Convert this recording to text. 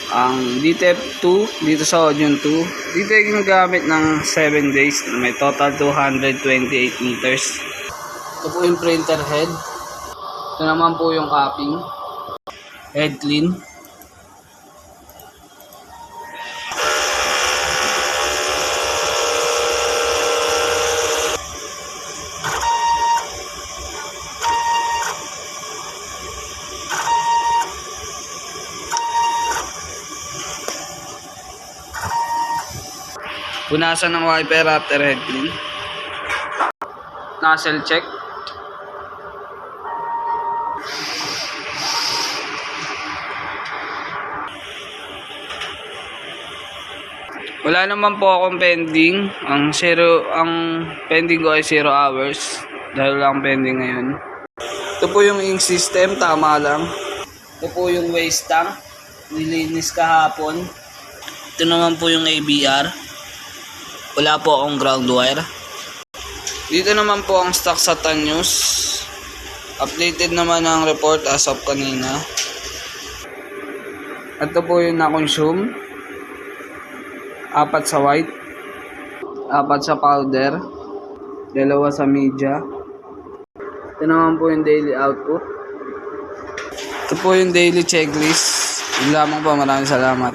Ang DTF2 dito sa Audion 2, dito yung gamit ng 7 days na may total 228 meters. Ito po yung printer head. Ito naman po yung capping. Head clean. Punasan ng wiper after head clean. Nozzle check. Wala naman po akong pending. Ang pending ko ay 0 hours. Dahil lang pending ngayon. Ito po yung ink system, tama lang. Ito po yung waste tank. Nilinis kahapon. Ito naman po yung ABR. Wala po akong ground wire. Dito naman po ang stock sa Tanyos. Updated naman ang report as of kanina. Ito po yung na-consume. 4 sa white. 4 sa powder. 2 sa media. Ito naman po yung daily output. Ito po yung daily checklist. Yun lamang po. Maraming salamat.